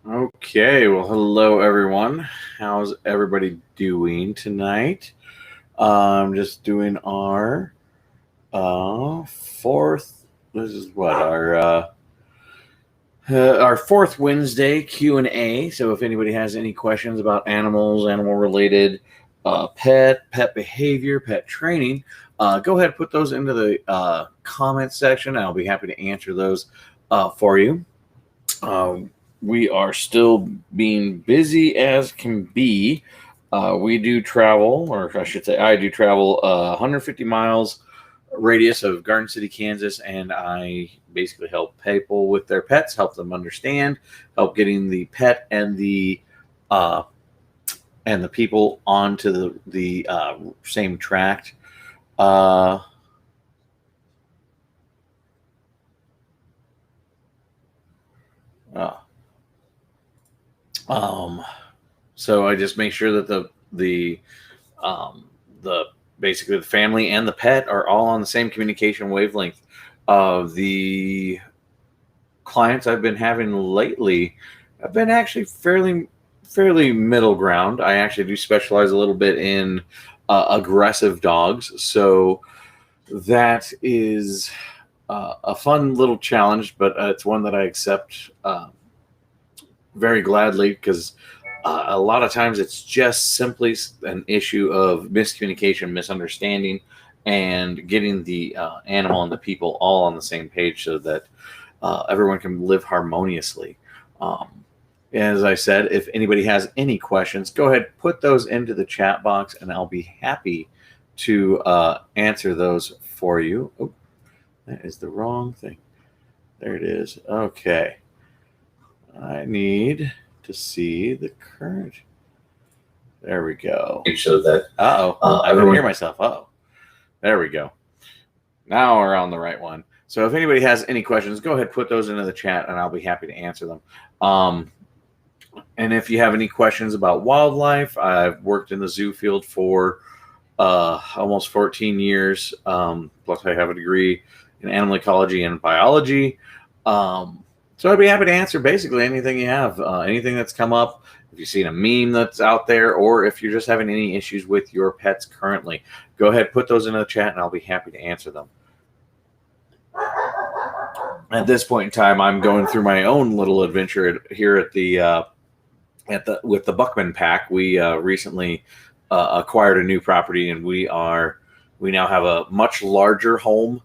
Okay, well, hello everyone. How's everybody doing tonight? I'm just doing our fourth. This is what our fourth Wednesday Q&A. So if anybody has any questions about animals, animal related, pet behavior, pet training, go ahead and put those into the comment section. I'll be happy to answer those for you. We are still being busy as can be. We do travel, or I should say, I do travel 150 miles radius of Garden City, Kansas, and I basically help people with their pets, help them understand, help getting the pet and the people onto the same track. Uh, uh, Um, so I just make sure that the basically the family and the pet are all on the same communication wavelength. The clients I've been having lately have been actually fairly middle ground. I actually do specialize a little bit in aggressive dogs, so that is a fun little challenge, but it's one that I accept very gladly because a lot of times it's just simply an issue of miscommunication, misunderstanding, and getting the animal and the people all on the same page so that everyone can live harmoniously. As I said, if anybody has any questions, go ahead, put those into the chat box, and I'll be happy to answer those for you. Oh, that is the wrong thing. There it is. Okay. I need to see the current. There we go. So that I can hear myself. There we go. Now we're on the right one. So if anybody has any questions, go ahead, put those into the chat, and I'll be happy to answer them. And if you have any questions about wildlife, I've worked in the zoo field for almost 14 years. Plus, I have a degree in animal ecology and biology. So I'd be happy to answer basically anything you have, anything that's come up. If you've seen a meme that's out there, or if you're just having any issues with your pets currently, go ahead, put those into the chat, and I'll be happy to answer them. At this point in time, I'm going through my own little adventure here at the with the Buckman Pack. We recently acquired a new property, and we now have a much larger home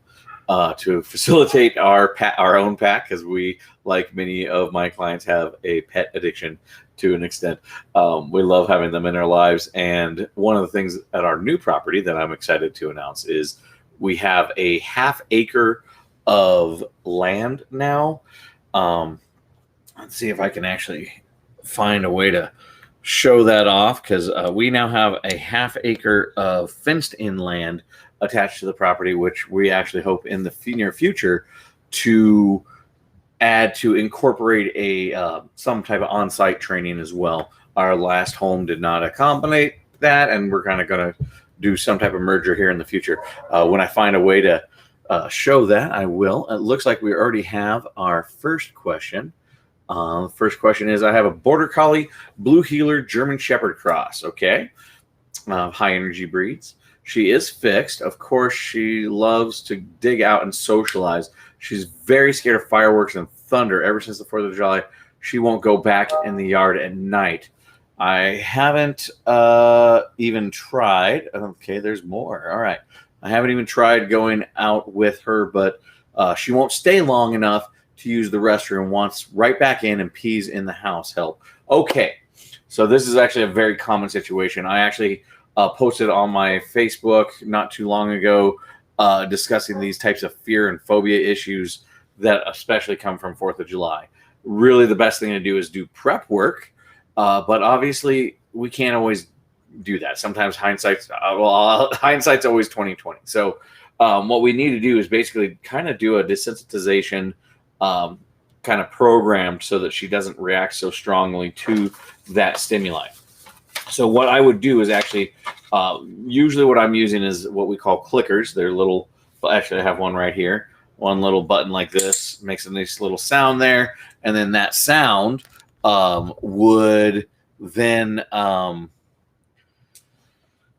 to facilitate our own pack, because we, like many of my clients, have a pet addiction to an extent. We love having them in our lives, and one of the things at our new property that I'm excited to announce is we have a half acre of land now. Let's see if I can actually find a way to show that off, because we now have a half acre of fenced in land attached to the property, which we actually hope in the near future to add to incorporate a some type of on-site training as well. Our last home did not accommodate that, and we're kind of going to do some type of merger here in the future. When I find a way to show that, I will. It looks like we already have our first question. The first question is, I have a Border Collie Blue Heeler German Shepherd cross. Okay. High energy breeds. She is fixed. Of course, she loves to dig out and socialize. She's very scared of fireworks and thunder. Ever since the 4th of July, she won't go back in the yard at night. I haven't even tried. Okay, there's more. All right. I haven't even tried going out with her, but she won't stay long enough to use the restroom. Wants right back in and pees in the house. Help. Okay. So this is actually a very common situation. I actually posted on my Facebook not too long ago discussing these types of fear and phobia issues that especially come from 4th of July. Really, the best thing to do is do prep work, but obviously we can't always do that. Sometimes hindsight's always 20/20. So what we need to do is basically kind of do a desensitization kind of programmed so that she doesn't react so strongly to that stimuli. So what I would do is actually, usually what I'm using is what we call clickers. They're little, actually I have one right here. One little button like this makes a nice little sound there. And then that sound would then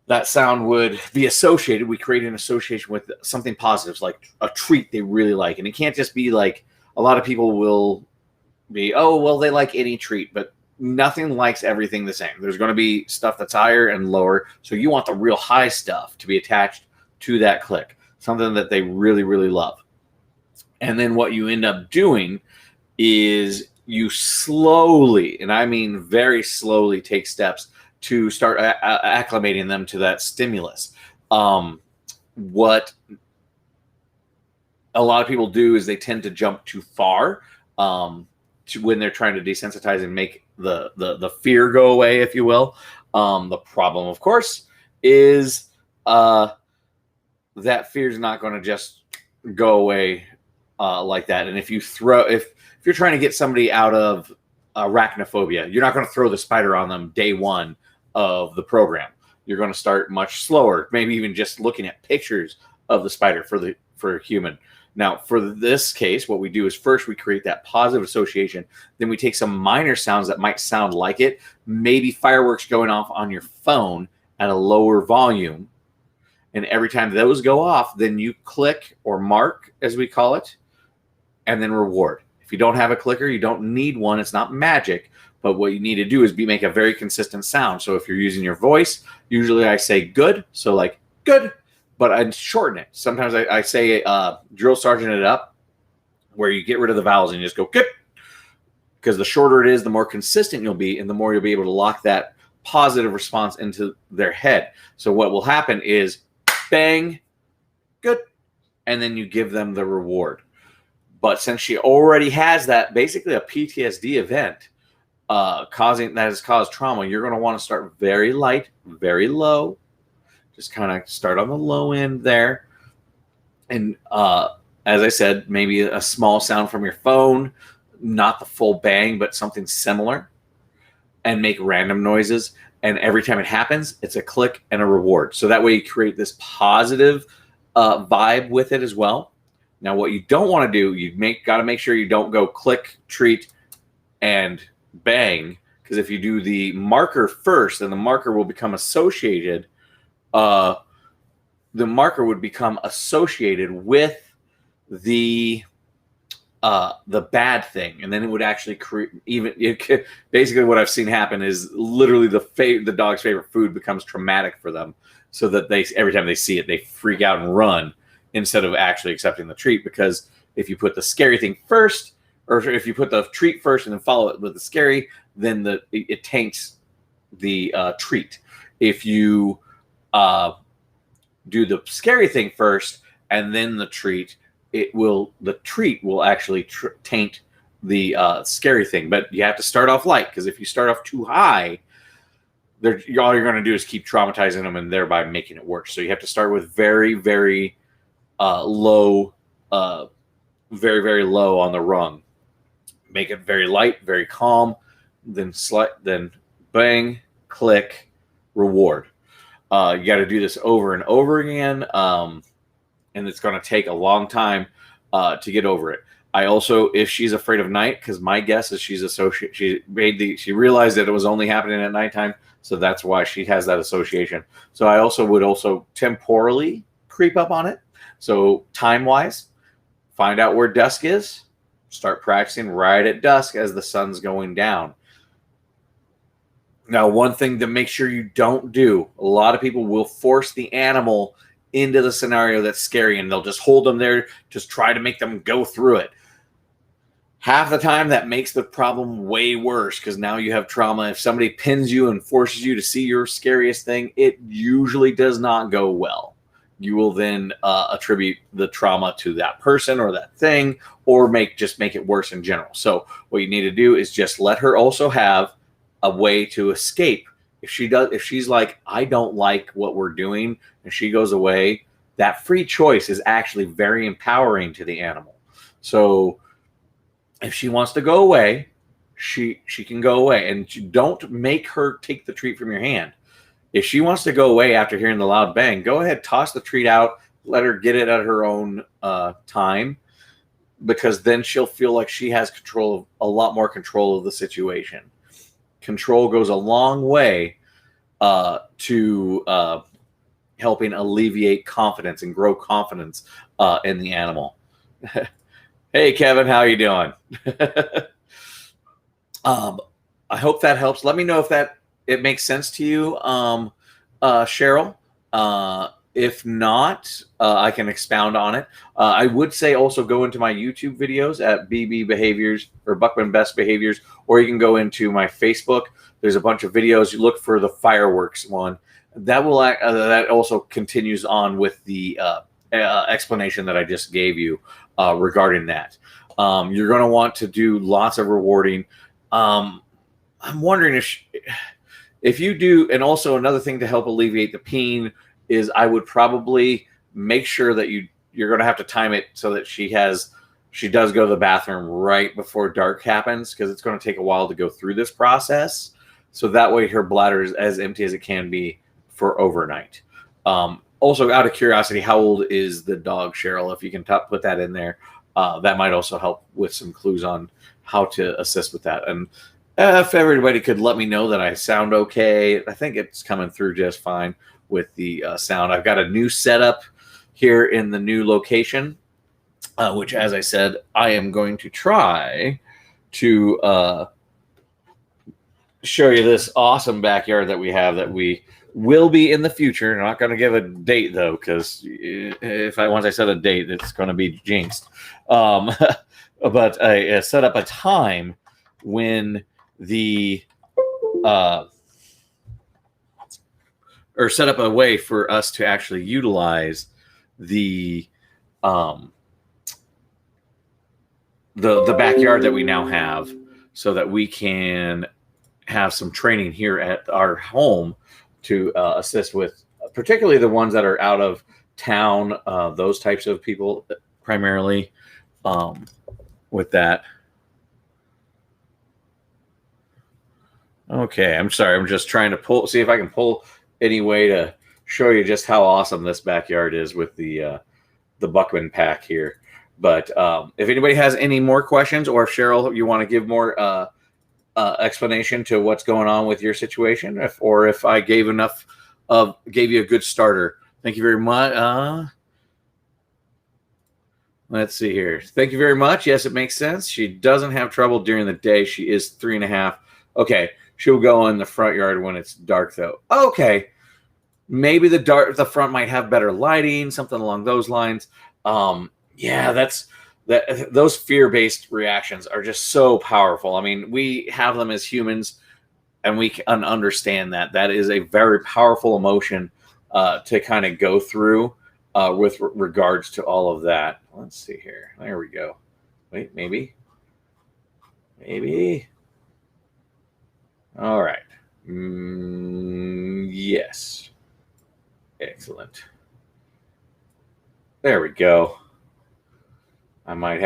that sound would be associated. We create an association with something positive, like a treat they really like. And it can't just be like, a lot of people will be, oh, well, they like any treat, but nothing likes everything the same. There's going to be stuff that's higher and lower. So you want the real high stuff to be attached to that click, something that they really, really love. And then what you end up doing is you slowly, and I mean very slowly, take steps to start acclimating them to that stimulus. What a lot of people do is they tend to jump too far when they're trying to desensitize and make the fear go away, if you will. The problem, of course, is that fear is not going to just go away like that. And if you're trying to get somebody out of arachnophobia, you're not going to throw the spider on them day one of the program. You're going to start much slower, maybe even just looking at pictures of the spider for a human. Now, for this case, what we do is first we create that positive association. Then we take some minor sounds that might sound like it, maybe fireworks going off on your phone at a lower volume. And every time those go off, then you click or mark, as we call it, and then reward. If you don't have a clicker, you don't need one. It's not magic. But what you need to do is make a very consistent sound. So if you're using your voice, usually I say good. So like good, but I shorten it. Sometimes I say drill sergeant it up, where you get rid of the vowels and you just go good. Because the shorter it is, the more consistent you'll be, and the more you'll be able to lock that positive response into their head. So what will happen is bang, good, and then you give them the reward. But since she already has that, basically a PTSD event, that has caused trauma, you're going to want to start very light, very low. Just kind of start on the low end there. And as I said, maybe a small sound from your phone, not the full bang, but something similar, and make random noises. And every time it happens, it's a click and a reward. So that way you create this positive vibe with it as well. Now, what you don't want to do, got to make sure you don't go click, treat, and bang, because if you do the marker first, then the marker will become associated. The marker would become associated with the bad thing, and then it would actually create basically what I've seen happen is literally the dog's favorite food becomes traumatic for them, so that every time they see it, they freak out and run instead of actually accepting the treat. Because if you put the scary thing first, or if you put the treat first and then follow it with the scary, then it taints the treat. If you do the scary thing first and then the treat, the treat will actually taint the scary thing. But you have to start off light, because if you start off too high, all you're going to do is keep traumatizing them and thereby making it worse. So you have to start with very, very low, very, very low on the rung. Make it very light, very calm, then bang, click, reward. You got to do this over and over again, and it's going to take a long time to get over it. I also, if she's afraid of night, because my guess is she realized that it was only happening at nighttime, so that's why she has that association. So I would temporally creep up on it. So time-wise, find out where dusk is, start practicing right at dusk as the sun's going down. Now, one thing to make sure you don't do, a lot of people will force the animal into the scenario that's scary, and they'll just hold them there, just try to make them go through it. Half the time that makes the problem way worse, because now you have trauma. If somebody pins you and forces you to see your scariest thing, it usually does not go well. You will then attribute the trauma to that person or that thing, or make it worse in general. So what you need to do is just let her also have a way to escape. If she's like, I don't like what we're doing, and she goes away, that free choice is actually very empowering to the animal. So if she wants to go away, she can go away, and you don't make her take the treat from your hand. If she wants to go away after hearing the loud bang, go ahead, toss the treat out, let her get it at her own time. because then she'll feel like she has a lot more control of the situation. Control goes a long way to helping alleviate confidence and grow confidence in the animal. Hey, Kevin, how you doing? I hope that helps. Let me know if it makes sense to you, Cheryl. If not, I can expound on it. I would say also go into my YouTube videos at BBBehaviors or Buckman Best Behaviors, or you can go into my Facebook. There's a bunch of videos. You look for the fireworks one. That will that also continues on with the explanation that I just gave you regarding that. You're going to want to do lots of rewarding. I'm wondering if you do, and also another thing to help alleviate the peeing is I would probably make sure that you're going to have to time it so that she does go to the bathroom right before dark happens, because it's going to take a while to go through this process. So that way her bladder is as empty as it can be for overnight. Also, out of curiosity, how old is the dog, Cheryl? If you can put that in there, that might also help with some clues on how to assist with that. And if everybody could let me know that I sound okay, I think it's coming through just fine with the sound. I've got a new setup here in the new location, which, as I said, I am going to try to show you this awesome backyard that we have that we will be in the future. I'm not going to give a date, though, because once I set a date, it's going to be jinxed. But I set up a time when or set up a way for us to actually utilize the backyard that we now have, so that we can have some training here at our home to assist with, particularly the ones that are out of town, those types of people primarily, with that. Okay, I'm sorry. I'm just trying to see if I can pull any way to show you just how awesome this backyard is with the Buckman pack here. But if anybody has any more questions, or if Cheryl, you want to give more explanation to what's going on with your situation, or if I gave you a good starter. Thank you very much. Let's see here. Thank you very much. Yes, it makes sense. She doesn't have trouble during the day. She is 3.5. Okay. She'll go in the front yard when it's dark, though. Okay. Maybe the front might have better lighting, something along those lines. Yeah, those fear-based reactions are just so powerful. I mean, we have them as humans, and we can understand that. That is a very powerful emotion to kind of go through with regards to all of that. Let's see here. There we go. Wait, maybe. All right. Yes. Excellent. There we go. I might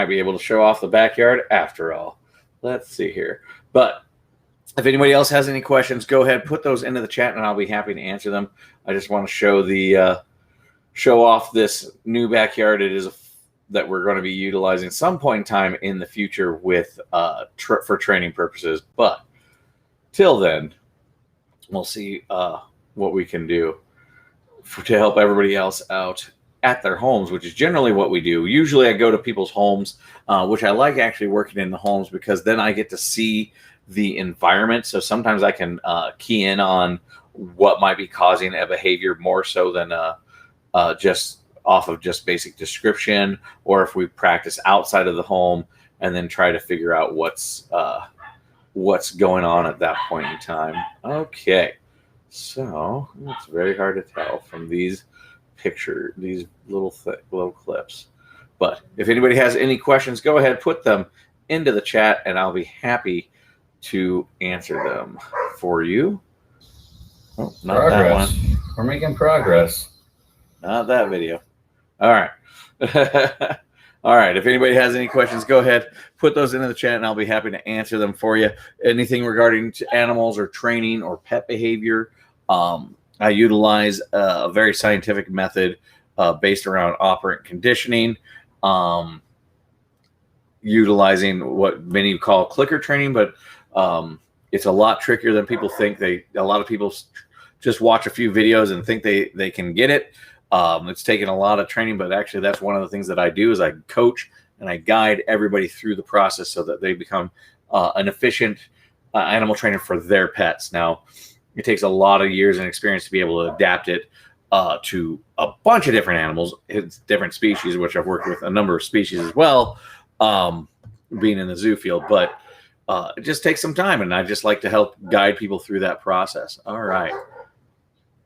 be able to show off the backyard after all. Let's see here. But if anybody else has any questions, go ahead, put those into the chat, and I'll be happy to answer them. I just want to show off this new backyard. It is that we're going to be utilizing some point in time in the future with for training purposes. But till then, we'll see what we can do to help everybody else out at their homes, which is generally what we do. Usually I go to people's homes, which I like actually working in the homes, because then I get to see the environment. So sometimes I can key in on what might be causing a behavior more so than just off of just basic description, or if we practice outside of the home and then try to figure out what's going on at that point in time. Okay, so it's very hard to tell from these little clips. But if anybody has any questions, go ahead, put them into the chat, and I'll be happy to answer them for you. Oh, not progress. That one. We're making progress. Not that video. All right. All right. If anybody has any questions, go ahead, put those into the chat, and I'll be happy to answer them for you. Anything regarding to animals or training or pet behavior, I utilize a very scientific method based around operant conditioning. utilizing what many call clicker training, but it's a lot trickier than people think. A lot of people just watch a few videos and think they can get it. It's taken a lot of training, but actually that's one of the things that I do is I coach and I guide everybody through the process so that they become an efficient animal trainer for their pets. Now, it takes a lot of years and experience to be able to adapt it to a bunch of different animals. It's different species, which I've worked with a number of species as well, being in the zoo field. But it just takes some time, and I just like to help guide people through that process. All right.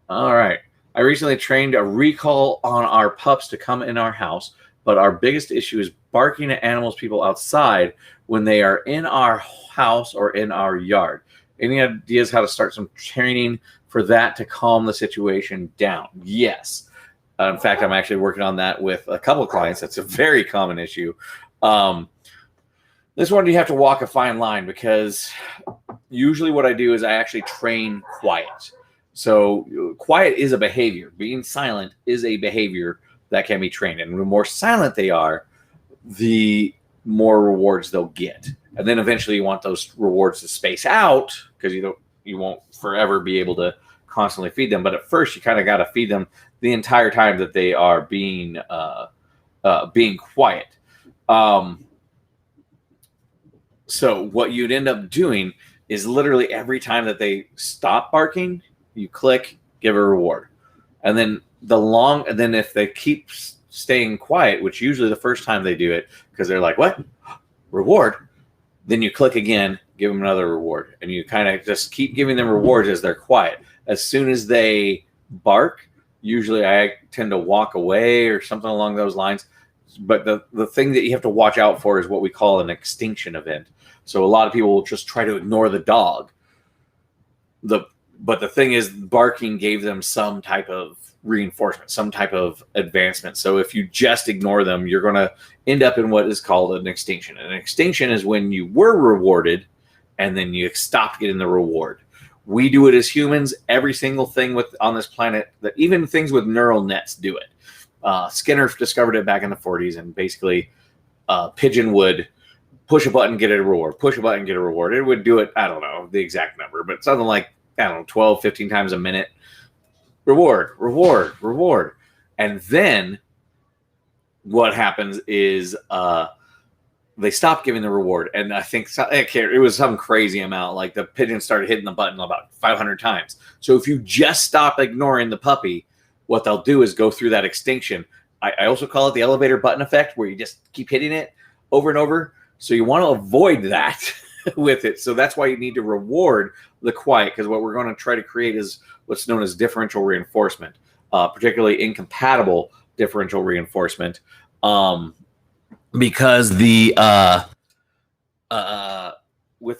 I recently trained a recall on our pups to come in our house, but our biggest issue is barking at people outside when they are in our house or in our yard. Any ideas how to start some training for that to calm the situation down? Yes. In fact, I'm actually working on that with a couple of clients. That's a very common issue. This one, you have to walk a fine line, because usually what I do is I actually train quiet. So quiet is a behavior. Being silent is a behavior that can be trained. And the more silent they are, the more rewards they'll get. And then eventually you want those rewards to space out, because you won't forever be able to constantly feed them. But at first, you kind of got to feed them the entire time that they are being quiet. So what you'd end up doing is literally every time that they stop barking, you click, give a reward. And then if they keep staying quiet, which usually the first time they do it, because they're like, what? Reward? Then you click again, give them another reward. And you kind of just keep giving them rewards as they're quiet. As soon as they bark, usually I tend to walk away or something along those lines. But the thing that you have to watch out for is what we call an extinction event. So a lot of people will just try to ignore the dog. But the thing is, barking gave them some type of reinforcement, some type of advancement. So if you just ignore them, you're going to end up in what is called an extinction. An extinction is when you were rewarded and then you stopped getting the reward. We do it as humans. Every single thing on this planet, that even things with neural nets do it. Skinner discovered it back in the 40s, and basically pigeon would push a button, get a reward, push a button, get a reward. It would do it, I don't know the exact number, but something like, 12, 15 times a minute. Reward, reward, reward. And then what happens is they stop giving the reward. And I think it was some crazy amount. Like the pigeon started hitting the button about 500 times. So if you just stop ignoring the puppy, what they'll do is go through that extinction. I also call it the elevator button effect, where you just keep hitting it over and over. So you want to avoid that with it. So that's why you need to reward the quiet, because what we're going to try to create is what's known as differential reinforcement, particularly incompatible differential reinforcement, because with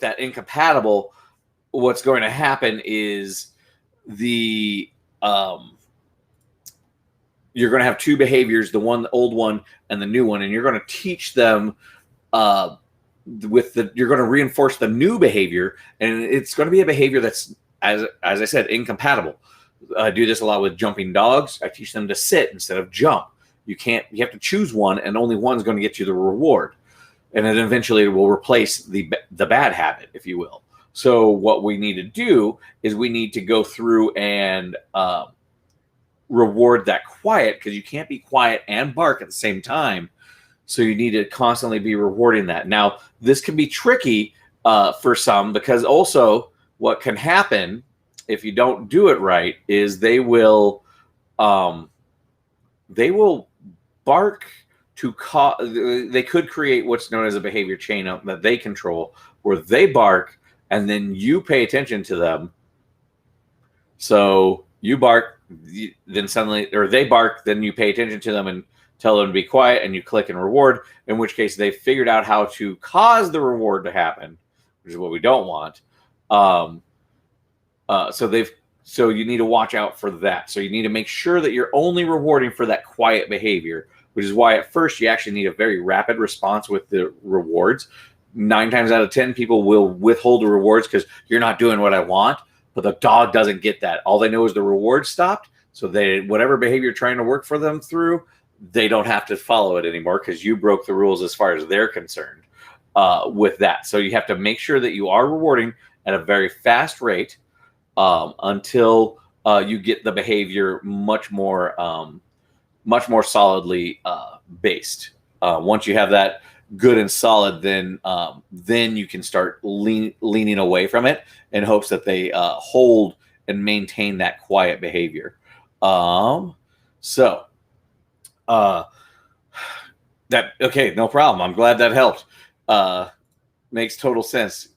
that incompatible, what's going to happen is you're going to have two behaviors, the old one and the new one, and you're going to teach them you're going to reinforce the new behavior, and it's going to be a behavior that's, as I said, incompatible. I do this a lot with jumping dogs. I teach them to sit instead of jump. You have to choose one, and only one's going to get you the reward. And then eventually it will replace the bad habit, if you will. So what we need to do is we need to go through and reward that quiet, because you can't be quiet and bark at the same time. So you need to constantly be rewarding that. Now, this can be tricky for some, because also what can happen if you don't do it right is they will bark to they could create what's known as a behavior chain that they control, where they bark and then you pay attention to them. So you bark, then suddenly, or they bark, then you pay attention to them and tell them to be quiet, and you click and reward, in which case they've figured out how to cause the reward to happen, which is what we don't want. So you need to watch out for that. So you need to make sure that you're only rewarding for that quiet behavior, which is why at first you actually need a very rapid response with the rewards. 9 times out of 10, people will withhold the rewards because you're not doing what I want, but the dog doesn't get that. All they know is the reward stopped. So whatever behavior you're trying to work for them through, they don't have to follow it anymore because you broke the rules as far as they're concerned. with that. So you have to make sure that you are rewarding at a very fast rate until you get the behavior much more solidly based. Once you have that good and solid, then you can start leaning away from it in hopes that they hold and maintain that quiet behavior. So that okay, no problem. I'm glad that helped. Makes total sense.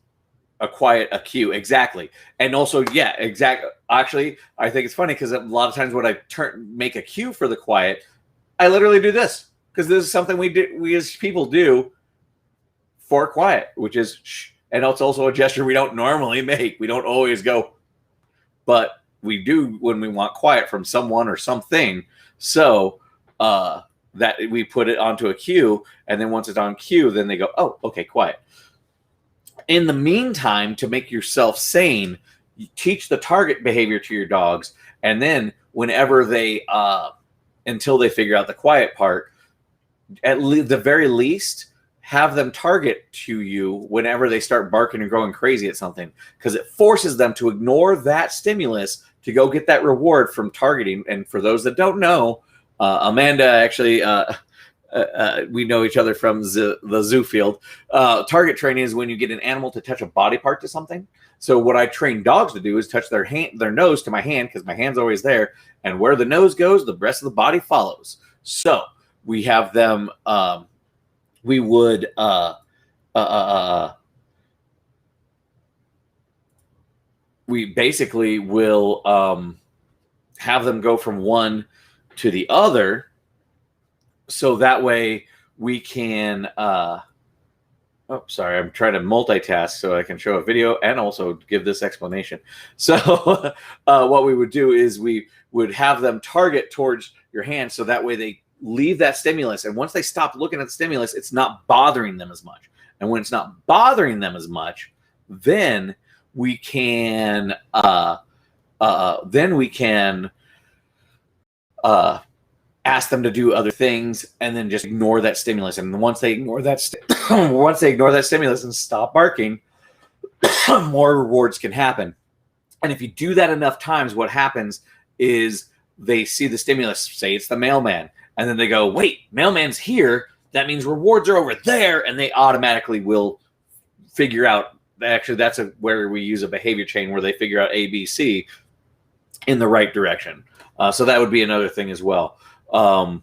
A cue, exactly. And also, yeah, exactly. Actually, I think it's funny because a lot of times when I make a cue for the quiet, I literally do this because this is something we as people do for quiet, which is shh. And it's also a gesture we don't normally make. We don't always go, but we do when we want quiet from someone or something. So that we put it onto a cue, and then once it's on cue, then they go, oh, okay, quiet. In the meantime, to make yourself sane, you teach the target behavior to your dogs, and then whenever they, until they figure out the quiet part, at the very least, have them target to you whenever they start barking and going crazy at something, because it forces them to ignore that stimulus to go get that reward from targeting. And for those that don't know, Amanda actually, we know each other from the zoo field. Target training is when you get an animal to touch a body part to something. So what I train dogs to do is touch their nose to my hand, because my hand's always there. And where the nose goes, the rest of the body follows. So we have them, we basically will have them go from one to the other, so that way we can oh, sorry, I'm trying to multitask so I can show a video and also give this explanation. So what we would do is we would have them target towards your hand, so that way they leave that stimulus, and once they stop looking at the stimulus, it's not bothering them as much. And when it's not bothering them as much, then we can ask them to do other things, and then just ignore that stimulus. And once they ignore that stimulus and stop barking, more rewards can happen. And if you do that enough times, what happens is they see the stimulus, say it's the mailman, and then they go, wait, mailman's here, that means rewards are over there, and they automatically will figure out. Actually, that's where we use a behavior chain where they figure out A, B, C in the right direction. So that would be another thing as well. I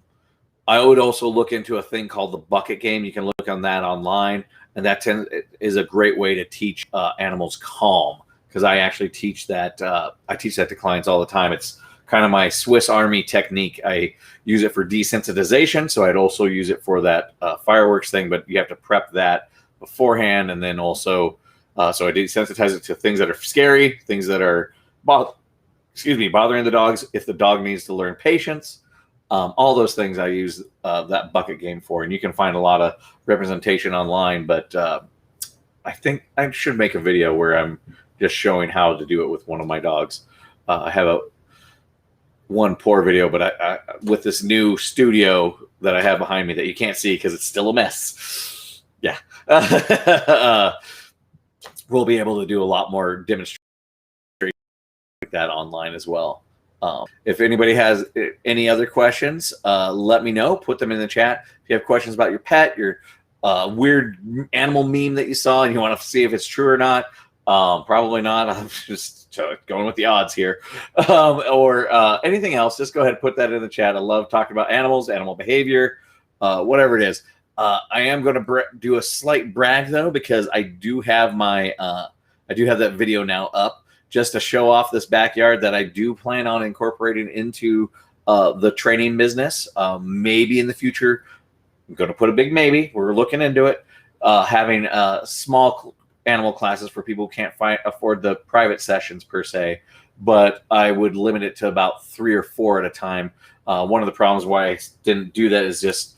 would also look into a thing called the bucket game. You can look on that online, and that is a great way to teach animals calm, because I actually teach that. I teach that to clients all the time. It's kind of my Swiss Army technique. I use it for desensitization, so I'd also use it for that fireworks thing, but you have to prep that beforehand, and then also so I desensitize it to things that are scary, things that are bothering the dogs. If the dog needs to learn patience, all those things I use that bucket game for. And you can find a lot of representation online, but I think I should make a video where I'm just showing how to do it with one of my dogs. I have one poor video, but I with this new studio that I have behind me that you can't see because it's still a mess. Yeah. We'll be able to do a lot more demonstration like that online as well. If anybody has any other questions, let me know. Put them in the chat. If you have questions about your pet, your weird animal meme that you saw, and you want to see if it's true or not, probably not. I'm just going with the odds here. Or anything else, just go ahead and put that in the chat. I love talking about animals, animal behavior, whatever it is. I am going to do a slight brag, though, because I do have that video now up, just to show off this backyard that I do plan on incorporating into the training business. Maybe in the future, I'm going to put a big maybe. We're looking into it. Having small animal classes for people who can't afford the private sessions per se, but I would limit it to about 3 or 4 at a time. One of the problems why I didn't do that is just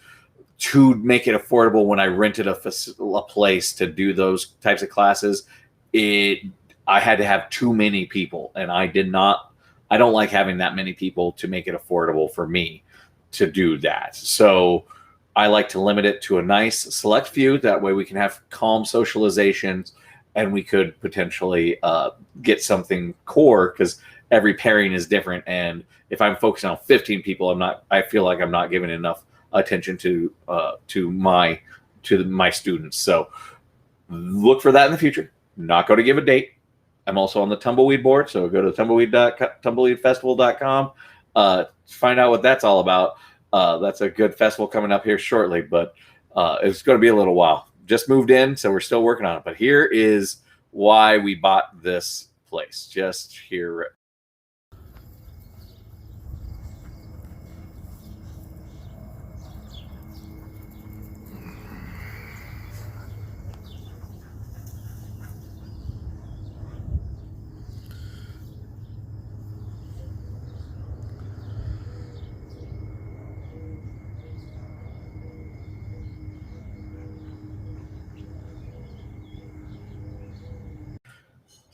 to make it affordable. When I rented a place to do those types of classes, I had to have too many people, and I don't like having that many people to make it affordable for me to do that. So I like to limit it to a nice select few. That way we can have calm socializations, and we could potentially get something core, because every pairing is different. And if I'm focusing on 15 people, I feel like I'm not giving enough attention to my students. So look for that in the future. Not going to give a date. I'm also on the Tumbleweed board, so go to tumbleweedfestival.com. Find out what that's all about. That's a good festival coming up here shortly, but it's going to be a little while. Just moved in, so we're still working on it. But here is why we bought this place. Just here.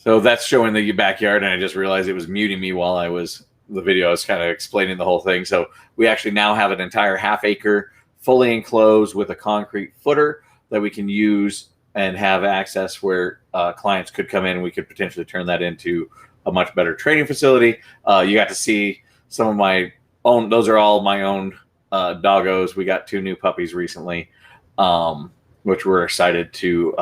So that's showing the backyard, and I just realized it was muting me while the video. I was kind of explaining the whole thing. So we actually now have an entire half-acre fully enclosed with a concrete footer that we can use and have access where clients could come in, and we could potentially turn that into a much better training facility. You got to see some of my own. Those are all my own doggos. We got 2 new puppies recently, which we're excited to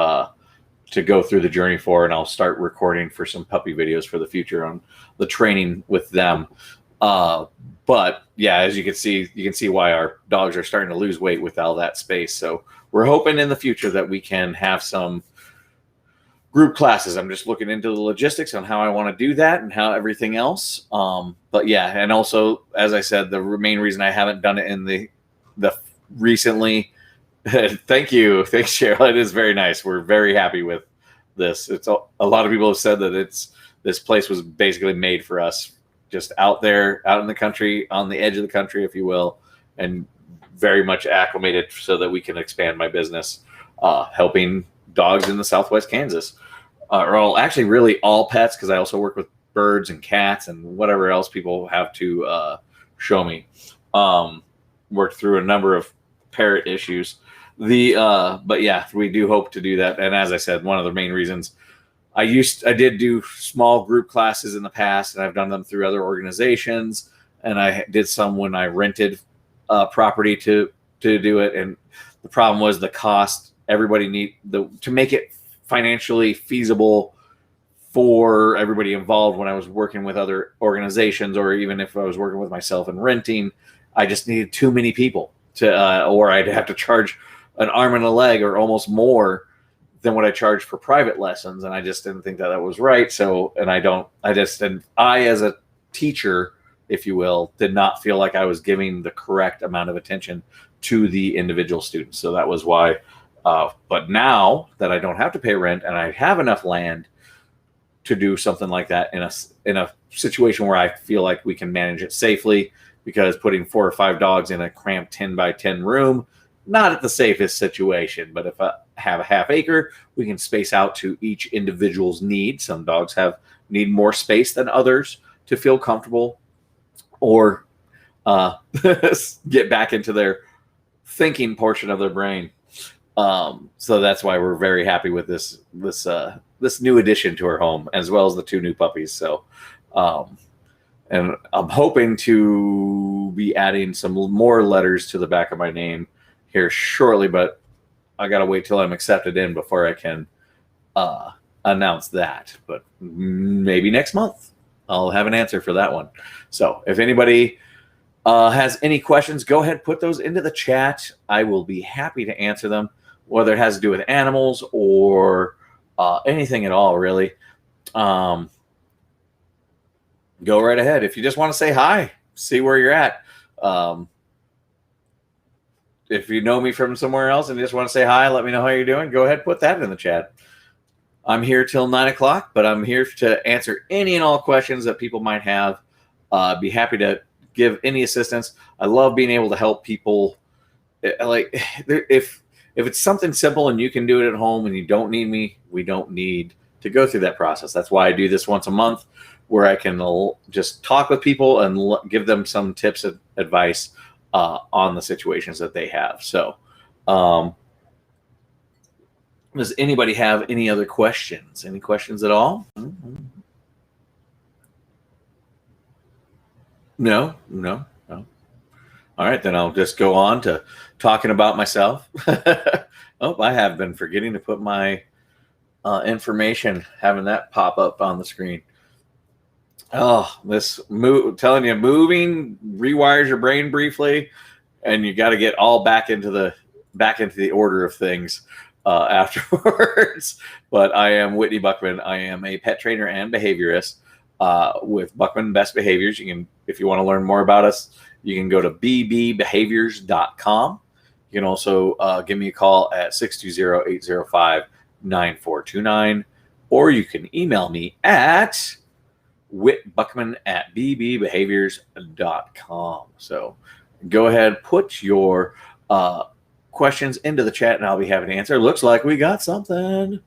go through the journey for, and I'll start recording for some puppy videos for the future on the training with them. But yeah, as you can see why our dogs are starting to lose weight with all that space. So we're hoping in the future that we can have some group classes. I'm just looking into the logistics on how I want to do that and how everything else. But yeah, and also, as I said, the main reason I haven't done it in the recently. Thanks, Cheryl. It is very nice. We're very happy with this. It's a lot of people have said that this place was basically made for us, just out there, out in the country, on the edge of the country, if you will, and very much acclimated so that we can expand my business, helping dogs in the Southwest Kansas, or actually really all pets, because I also work with birds and cats and whatever else people have to show me. Worked through a number of parrot issues. But yeah, we do hope to do that. And as I said, one of the main reasons I did do small group classes in the past, and I've done them through other organizations, and I did some when I rented property to do it. And the problem was the cost. Everybody to make it financially feasible for everybody involved. When I was working with other organizations, or even if I was working with myself and renting, I just needed too many people or I'd have to charge an arm and a leg or almost more than what I charged for private lessons. And I just didn't think that was right. So, I, as a teacher, if you will, did not feel like I was giving the correct amount of attention to the individual students. So that was why, but now that I don't have to pay rent and I have enough land to do something like that in a situation where I feel like we can manage it safely, because putting 4 or 5 dogs in a cramped 10 by 10 room, not at the safest situation. But if I have a half acre, we can space out to each individual's need. Some dogs need more space than others to feel comfortable, or get back into their thinking portion of their brain. So that's why we're very happy with this new addition to our home, as well as the 2 new puppies. So, and I'm hoping to be adding some more letters to the back of my name here shortly, but I got to wait till I'm accepted in before I can announce that. But maybe next month I'll have an answer for that one. So if anybody has any questions, go ahead, put those into the chat. I will be happy to answer them, whether it has to do with animals or anything at all, really. Go right ahead. If you just want to say hi, see where you're at. If you know me from somewhere else and just want to say hi, let me know how you're doing, go ahead, put that in the chat. I'm here till 9 o'clock, but I'm here to answer any and all questions that people might have. Be happy to give any assistance. I love being able to help people. If it's something simple and you can do it at home and you don't need me, we don't need to go through that process. That's why I do this once a month, where I can just talk with people and give them some tips and advice on the situations that they have. So does anybody have any other questions? Any questions at all? No. All right, then I'll just go on to talking about myself. Oh, I have been forgetting to put my information, having that pop up on the screen. Oh, telling you, moving rewires your brain briefly, and you got to get all back into the order of things afterwards. But I am Whitney Buckman. I am a pet trainer and behaviorist with Buckman Best Behaviors. You can, if you want to learn more about us, you can go to BBBehaviors.com. You can also give me a call at 620-805-9429, or you can email me at whitbuckman@bbbehaviors.com. So go ahead, put your questions into the chat, and I'll be happy to answer. Looks like we got something.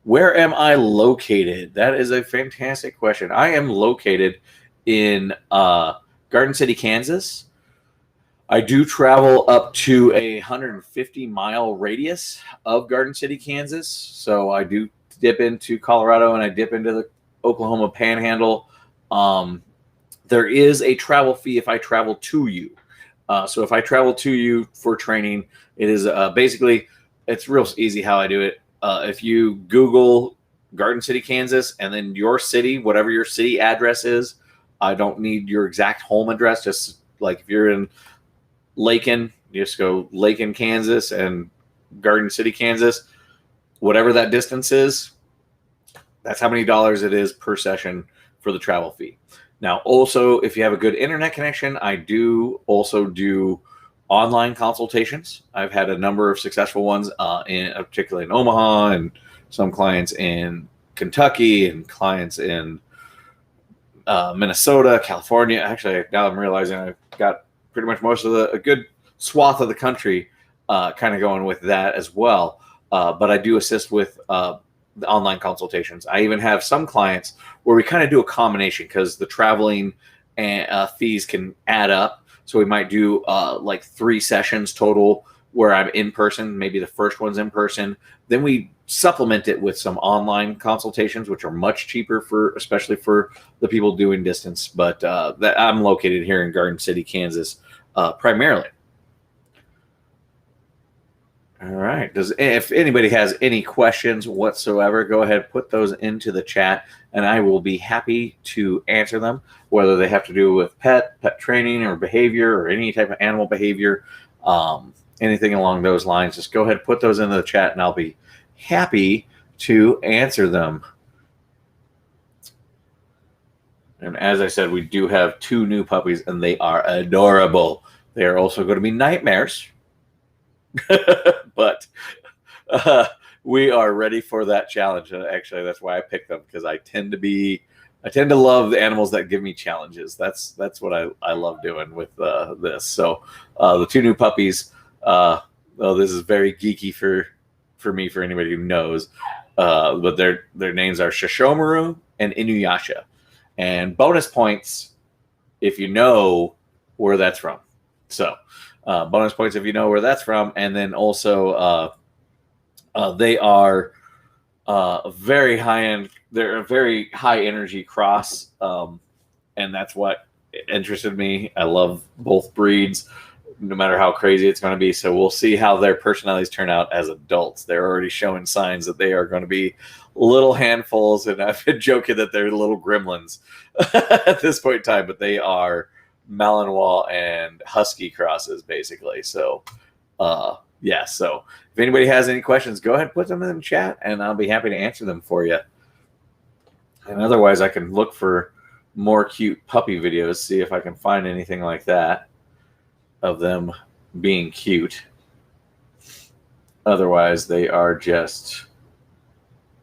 Where am I located? That is a fantastic question. I am located in Garden City, Kansas. I do travel up to a 150-mile radius of Garden City, Kansas. So I do dip into Colorado and I dip into the Oklahoma Panhandle. There is a travel fee if I travel to you. So if I travel to you for training, it is basically, it's real easy how I do it. If you Google Garden City, Kansas, and then your city, whatever your city address is, I don't need your exact home address. Just like if you're in Lakin, you just go Lakin, Kansas, and Garden City, Kansas. Whatever that distance is, that's how many dollars it is per session for the travel fee. Now, also, if you have a good internet connection, I do also do online consultations. I've had a number of successful ones, particularly in Omaha, and some clients in Kentucky, and clients in Minnesota, California. Actually, now I'm realizing I've got pretty much most of a good swath of the country kind of going with that as well. But I do assist with the online consultations. I even have some clients where we kind of do a combination because the traveling and fees can add up. So we might do like 3 sessions total where I'm in person. Maybe the first one's in person. Then we supplement it with some online consultations, which are much cheaper especially for the people doing distance. But I'm located here in Garden City, Kansas, primarily. All right. If anybody has any questions whatsoever, go ahead, put those into the chat, and I will be happy to answer them, whether they have to do with pet training or behavior or any type of animal behavior, anything along those lines. Just go ahead, put those into the chat, and I'll be happy to answer them. And as I said, we do have 2 new puppies, and they are adorable. They are also going to be nightmares. But we are ready for that challenge. Actually, that's why I picked them, because I tend to love the animals that give me challenges. That's what I love doing with this. So the 2 new puppies. This is very geeky for me, for anybody who knows. But their names are Shishomaru and Inuyasha. And bonus points if you know where that's from. So bonus points if you know where that's from. And then also they are very high end. They're a very high energy cross. And that's what interested me. I love both breeds, no matter how crazy it's going to be. So we'll see how their personalities turn out as adults. They're already showing signs that they are going to be little handfuls. And I've been joking that they're little gremlins at this point in time, but they are Malinois and Husky crosses, basically. So, yeah. So if anybody has any questions, go ahead and put them in the chat, and I'll be happy to answer them for you. And otherwise, I can look for more cute puppy videos, see if I can find anything like that of them being cute. Otherwise, they're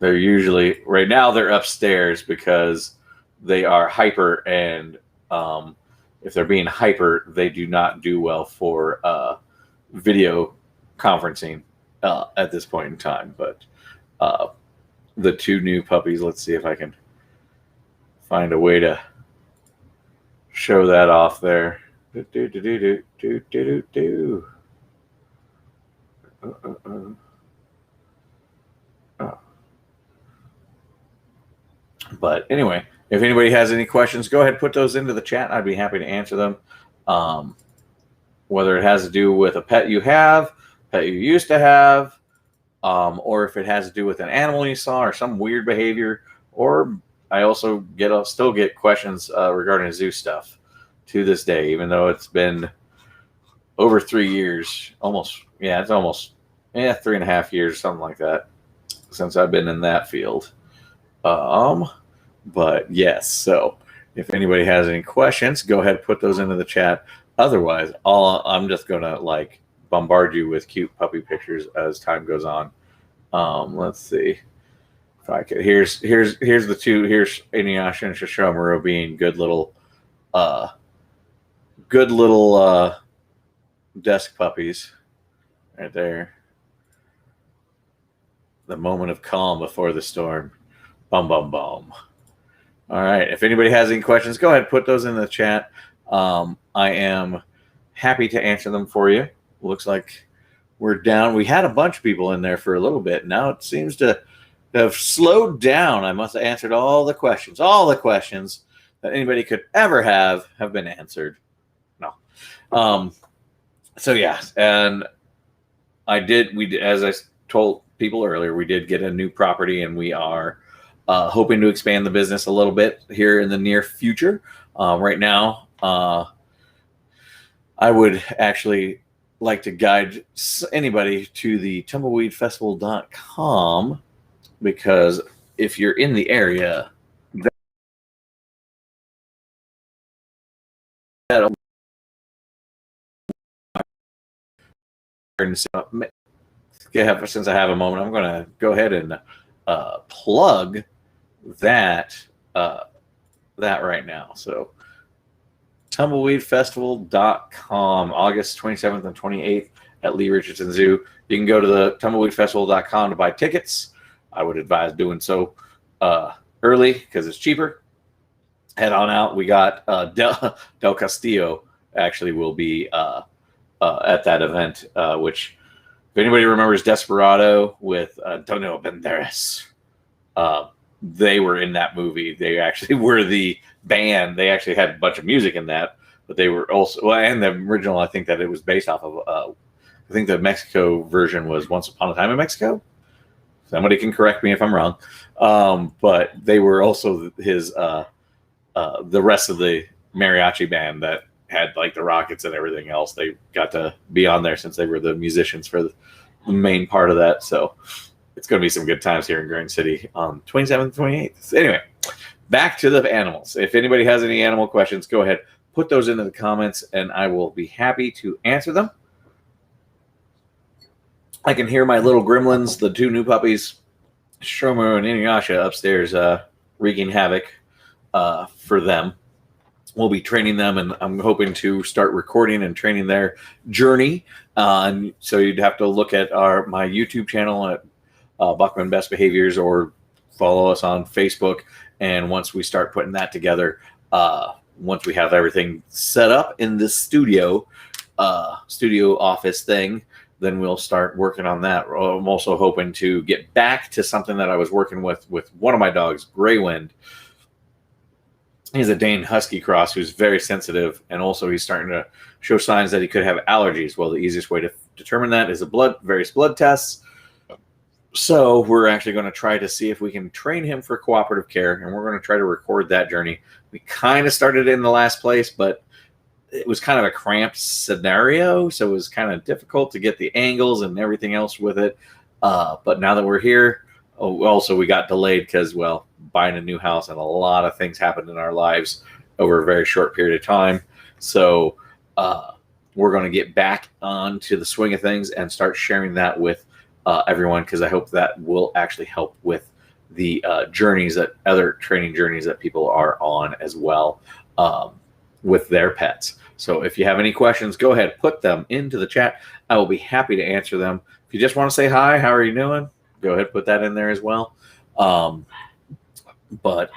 usually, right now they're upstairs because they are hyper, and if they're being hyper, they do not do well for video conferencing at this point in time. But the 2 new puppies, let's see if I can find a way to show that off there. Do, do, do, do, do, do, do, do. Oh. But anyway, if anybody has any questions, go ahead and put those into the chat. I'd be happy to answer them. Whether it has to do with a pet you have, pet you used to have, or if it has to do with an animal you saw or some weird behavior. Or I also still get questions regarding zoo stuff to this day, even though it's been over 3 years, it's almost 3.5 years, something like that, since I've been in that field. But yes, so if anybody has any questions, go ahead and put those into the chat. Otherwise, I'm just gonna bombard you with cute puppy pictures as time goes on. Let's see if I could. Here's the two. Here's Inuyasha and Shishomaru being good little desk puppies right there. The moment of calm before the storm. Bum bum bum. All right. If anybody has any questions, go ahead and put those in the chat. I am happy to answer them for you. Looks like we're down. We had a bunch of people in there for a little bit. Now it seems to have slowed down. I must have answered all the questions. All the questions that anybody could ever have been answered. No. So yeah, and we did, as I told people earlier, we did get a new property, and we are hoping to expand the business a little bit here in the near future. Right now, I would actually like to guide anybody to the tumbleweedfestival.com, because if you're in the area, since I have a moment, I'm going to go ahead and plug that right now. So tumbleweedfestival.com, August 27th and 28th at Lee Richardson Zoo. You can go to the tumbleweedfestival.com to buy tickets. I would advise doing so early because it's cheaper. Head on out. We got Del Castillo actually will be at that event, which, if anybody remembers Desperado with Antonio Banderas, they were in that movie. They actually were the band. They actually had a bunch of music in that, but they were also, and the original, I think that it was based off of, I think the Mexico version was Once Upon a Time in Mexico. Somebody can correct me if I'm wrong. But they were also his, the rest of the mariachi band that had like the Rockets and everything else. They got to be on there since they were the musicians for the main part of that. So it's going to be some good times here in Grand City on 27th and 28th. Anyway, back to the animals. If anybody has any animal questions, go ahead, put those into the comments, and I will be happy to answer them. I can hear my little gremlins, the two new puppies, Shomu and Inuyasha, upstairs wreaking havoc for them. We'll be training them, and I'm hoping to start recording and training their journey. And so you'd have to look at my YouTube channel at Buckman Best Behaviors, or follow us on Facebook. And once we start putting that together, once we have everything set up in this studio office thing, then we'll start working on that. I'm also hoping to get back to something that I was working with one of my dogs, Greywind. He's a Dane Husky cross who's very sensitive, and also he's starting to show signs that he could have allergies. Well, the easiest way to determine that is various blood tests. So we're actually going to try to see if we can train him for cooperative care, and we're going to try to record that journey. We kind of started in the last place, but it was kind of a cramped scenario, so it was kind of difficult to get the angles and everything else with it. But now that we're here, also we got delayed because, well, buying a new house, and a lot of things happened in our lives over a very short period of time. So we're going to get back onto the swing of things and start sharing that with everyone, because I hope that will actually help with the other training journeys that people are on as well with their pets. So if you have any questions, go ahead, put them into the chat. I will be happy to answer them. If you just want to say hi, how are you doing? Go ahead, put that in there as well. But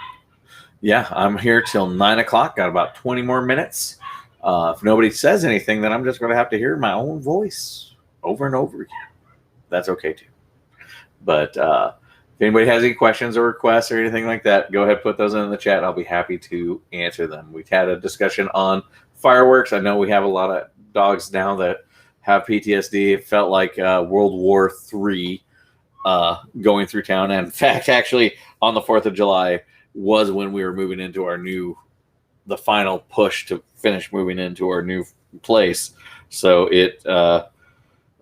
yeah, I'm here till 9 o'clock. Got about 20 more minutes. If nobody says anything, then I'm just going to have to hear my own voice over and over again. That's okay too. But if anybody has any questions or requests or anything like that, go ahead, put those in the chat. I'll be happy to answer them. We've had a discussion on fireworks. I know we have a lot of dogs now that have PTSD. It felt like World War III going through town. And in fact, actually, on the 4th of July was when we were moving into the final push to finish moving into our new place. So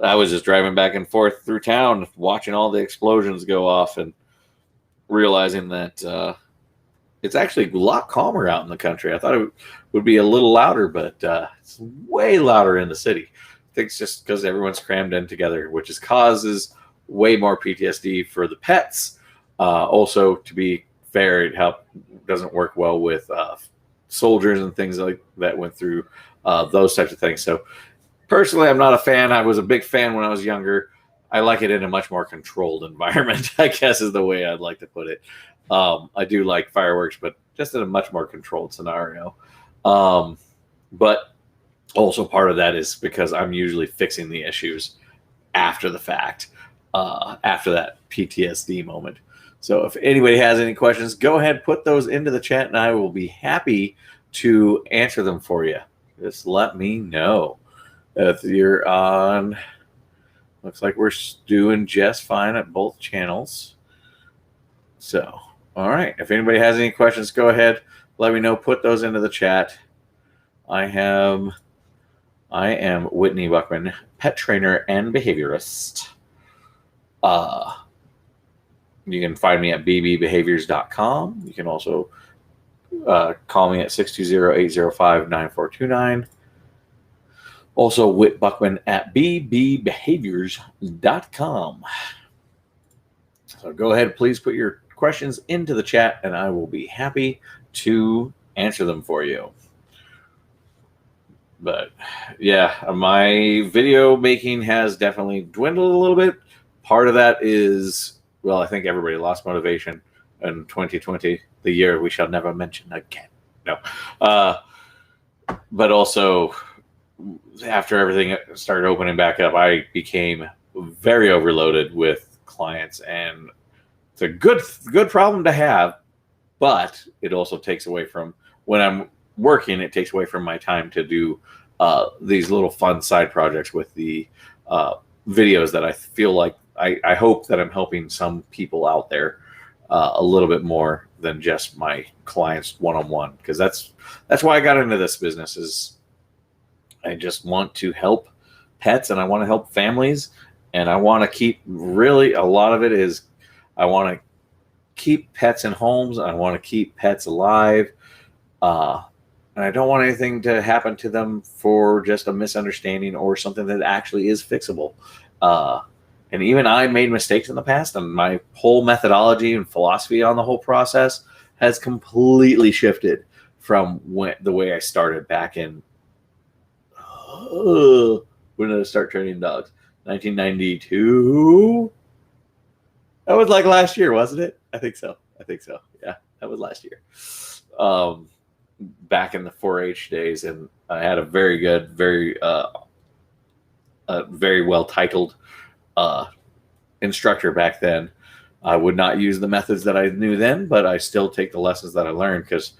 I was just driving back and forth through town, watching all the explosions go off and realizing that it's actually a lot calmer out in the country. I thought it would be a little louder, but it's way louder in the city. I think it's just because everyone's crammed in together, which causes way more PTSD for the pets. Also, to be fair, it doesn't work well with soldiers and things like that went through those types of things. So personally, I'm not a fan. I was a big fan when I was younger. I like it in a much more controlled environment, I guess is the way I'd like to put it. I do like fireworks, but just in a much more controlled scenario. But also part of that is because I'm usually fixing the issues after the fact, after that PTSD moment. So if anybody has any questions, go ahead, put those into the chat, and I will be happy to answer them for you. Just let me know. If you're on, looks like we're doing just fine at both channels. So, all right. If anybody has any questions, go ahead. Let me know. Put those into the chat. I am Whitney Buckman, pet trainer and behaviorist. You can find me at BBBehaviors.com. You can also call me at 620-805-9429. Also, Whit Buckman at BBBehaviors.com. So go ahead, please put your questions into the chat, and I will be happy to answer them for you. But yeah, my video making has definitely dwindled a little bit. Part of that is, well, I think everybody lost motivation in 2020, the year we shall never mention again. No. But also, after everything started opening back up, I became very overloaded with clients, and it's a good problem to have, but it also takes away from when I'm working. It takes away from my time to do these little fun side projects with the videos that I feel like I hope that I'm helping some people out there a little bit more than just my clients one-on-one, because that's why I got into this business. Is I just want to help pets, and I want to help families, and I want to keep, really a lot of it is I want to keep pets in homes. I want to keep pets alive. And I don't want anything to happen to them for just a misunderstanding or something that actually is fixable. And even I made mistakes in the past, and my whole methodology and philosophy on the whole process has completely shifted from the way I started back in when did I start training dogs? 1992. That was like last year, wasn't it? I think so. Yeah, that was last year. Back in the 4-H days, and I had a very good, very well titled instructor back then. I would not use the methods that I knew then, but I still take the lessons that I learned, because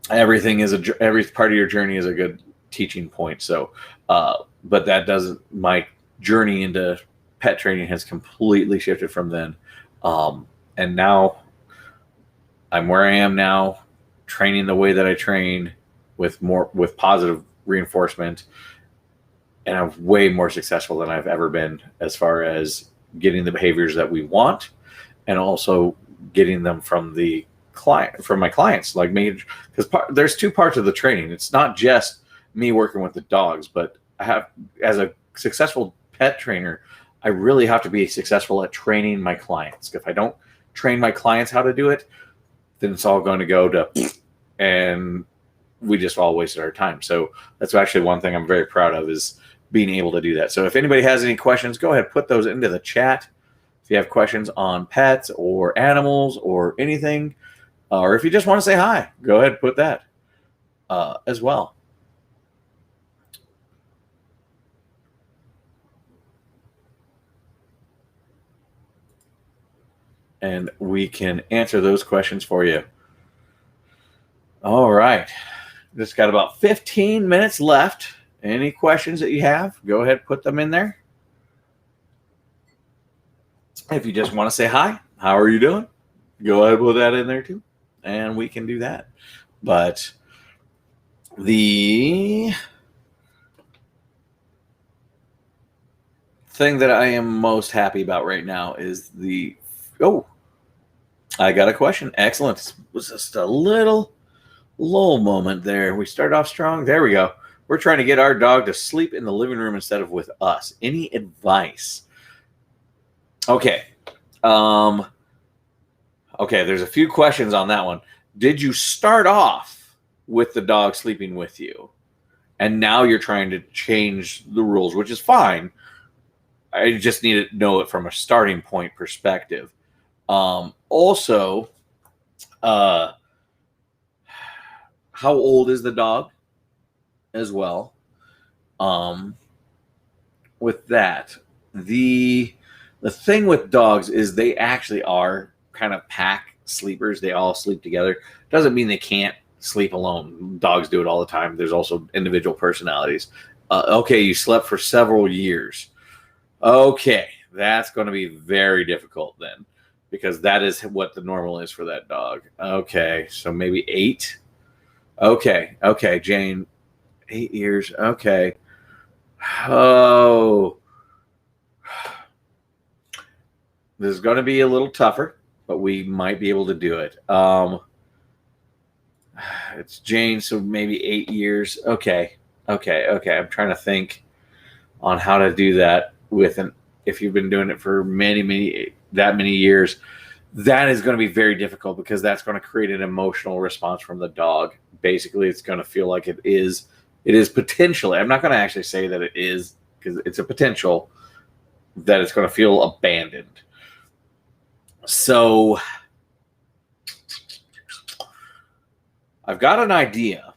every part of your journey is a good teaching point. So, but that doesn't, my journey into pet training has completely shifted from then. And now I'm where I am now, training the way that I train with positive reinforcement. And I'm way more successful than I've ever been as far as getting the behaviors that we want, and also getting them from my clients, like me, because there's two parts of the training. It's not just me working with the dogs, but I have, as a successful pet trainer, I really have to be successful at training my clients. If I don't train my clients how to do it, then it's all going to go to, and we just all wasted our time. So that's actually one thing I'm very proud of, is being able to do that. So if anybody has any questions, go ahead, put those into the chat. If you have questions on pets or animals or anything, or if you just want to say hi, go ahead, put that. as well. And we can answer those questions for you. All right. Just got about 15 minutes left. Any questions that you have, go ahead, put them in there. If you just want to say hi, how are you doing? Go ahead, put that in there too. And we can do that. But the thing that I am most happy about right now is I got a question. Excellent. It was just a little lull moment there. We started off strong. There we go. We're trying to get our dog to sleep in the living room instead of with us. Any advice? Okay. Okay, there's a few questions on that one. Did you start off with the dog sleeping with you? And now you're trying to change the rules, which is fine. I just need to know it from a starting point perspective. Also, how old is the dog as well? With that, the thing with dogs is they actually are kind of pack sleepers. They all sleep together. Doesn't mean they can't sleep alone. Dogs do it all the time. There's also individual personalities. Okay, you slept for several years. Okay, that's going to be very difficult then, because that is what the normal is for that dog. Okay, so maybe 8. Okay, Jane, 8 years. Okay. Oh, this is going to be a little tougher, but we might be able to do it. It's Jane, so maybe 8 years. Okay. I'm trying to think on how to do that if you've been doing it for many years. That is going to be very difficult, because that's going to create an emotional response from the dog. Basically, it's going to feel like it is potentially. I'm not going to actually say that it is, because it's a potential that it's going to feel abandoned. So I've got an idea,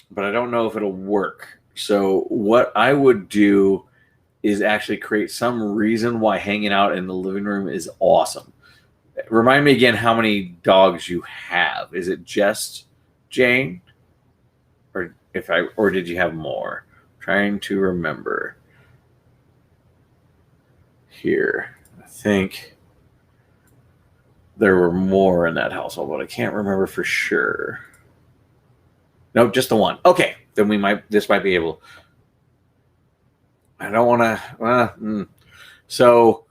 but I don't know if it'll work. So what I would do is actually create some reason why hanging out in the living room is awesome. Remind me again how many dogs you have. Is it just Jane? Or did you have more? Trying to remember. Here. I think there were more in that household, but I can't remember for sure. Nope, just the one. Okay, then this might be able. I don't want to. So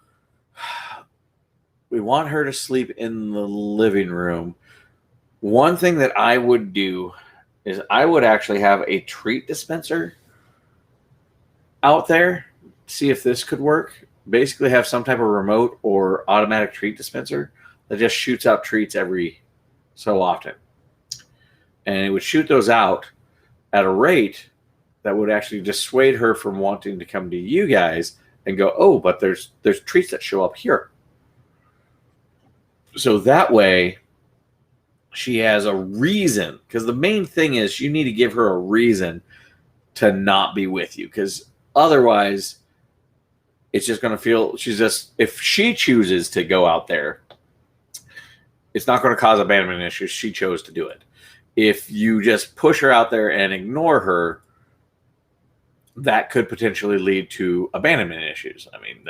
we want her to sleep in the living room. One thing that I would do is I would actually have a treat dispenser out there. See if this could work. Basically have some type of remote or automatic treat dispenser that just shoots out treats every so often. And it would shoot those out at a rate that would actually dissuade her from wanting to come to you guys and go, oh, but there's treats that show up here. So that way she has a reason, because the main thing is you need to give her a reason to not be with you, because otherwise it's just going to feel, if she chooses to go out there, it's not going to cause abandonment issues. She chose to do it. If you just push her out there and ignore her, that could potentially lead to abandonment issues. I mean,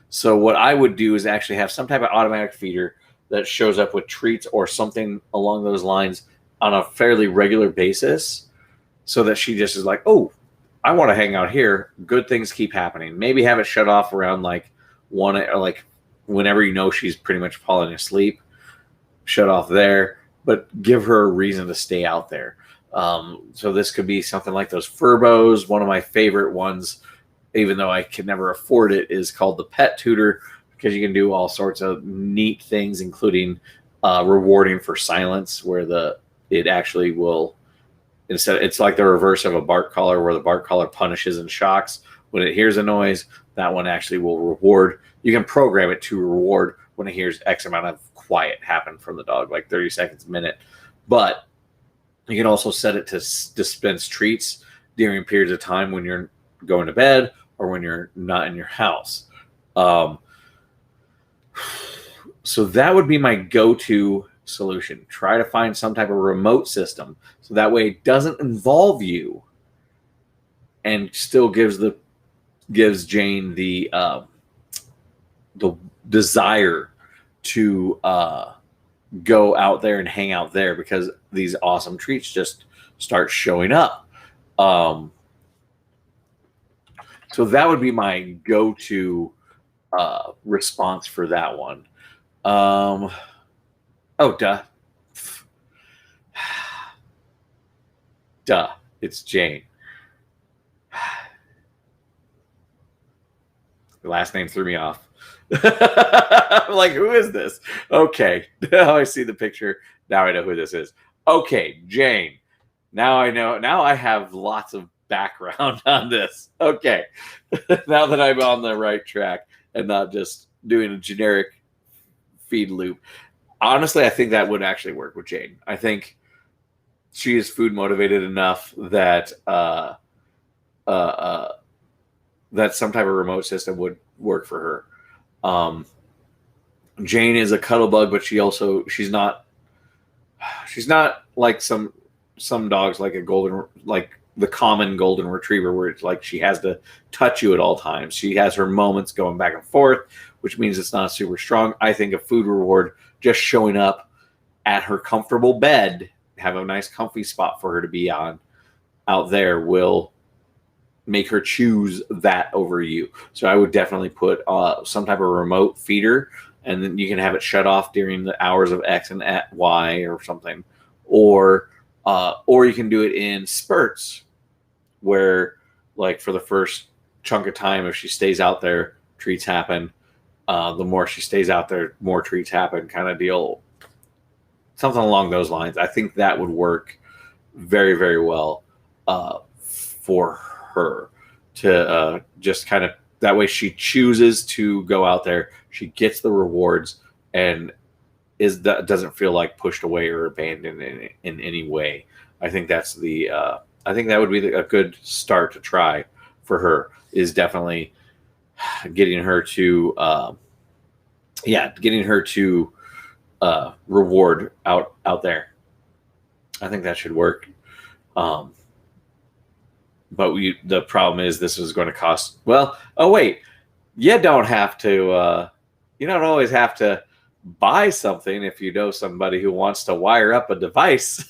so what I would do is actually have some type of automatic feeder that shows up with treats or something along those lines on a fairly regular basis, so that she just is like, oh, I want to hang out here. Good things keep happening. Maybe have it shut off around like 1, or like whenever you know she's pretty much falling asleep, shut off there, but give her a reason to stay out there. So this could be something like those Furbos. One of my favorite ones, even though I could never afford it, is called the Pet Tutor, because you can do all sorts of neat things, including rewarding for silence, where it actually will, it's like the reverse of a bark collar, where the bark collar punishes and shocks. When it hears a noise, that one actually will reward. You can program it to reward when it hears X amount of quiet happen from the dog, like 30 seconds a minute. But You can also set it to dispense treats during periods of time when you're going to bed or when you're not in your house. So that would be my go-to solution. Try to find some type of remote system so that way it doesn't involve you and still gives Jane the desire to go out there and hang out there, because these awesome treats just start showing up. So that would be my go-to response for that one. Oh, duh. Duh. It's Jane. The last name threw me off. I'm like, who is this? Okay. Now I see the picture. Now I know who this is. Okay, Jane. Now I know. Now I have lots of background on this. Okay. Now that I'm on the right track and not just doing a generic feed loop. Honestly, I think that would actually work with Jane. I think she is food motivated enough that that some type of remote system would work for her. Jane is a cuddle bug, but she's not like some dogs, like like the common golden retriever, where it's like she has to touch you at all times. She has her moments going back and forth, which means it's not super strong. I think a food reward, just showing up at her comfortable bed, have a nice comfy spot for her to be on out there, will make her choose that over you. So I would definitely put some type of remote feeder, and then you can have it shut off during the hours of X and Y or something, or you can do it in spurts, where like for the first chunk of time, if she stays out there, treats happen. The more she stays out there, more treats happen, kind of deal. Something along those lines. I think that would work very, very well for her to just kind of, that way she chooses to go out there. She gets the rewards and doesn't feel like pushed away or abandoned in any way. I think that's I think that would be a good start to try for her, is definitely getting her to reward out there. I think that should work. But the problem is this is going to cost, well, oh wait, you don't always have to buy something if you know somebody who wants to wire up a device.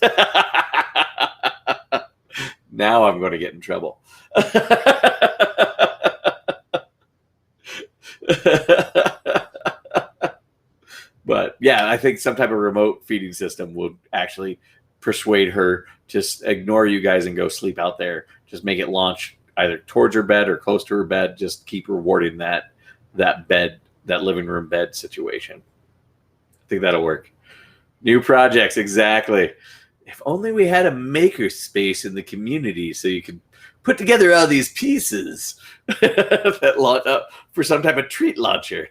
Now I'm going to get in trouble. But yeah, I think some type of remote feeding system would actually persuade her to ignore you guys and go sleep out there. Just make it launch either towards her bed or close to her bed. Just keep rewarding that bed, that living room bed situation. I think that'll work. New projects, exactly. If only we had a maker space in the community so you could put together all these pieces that launch up for some type of treat launcher.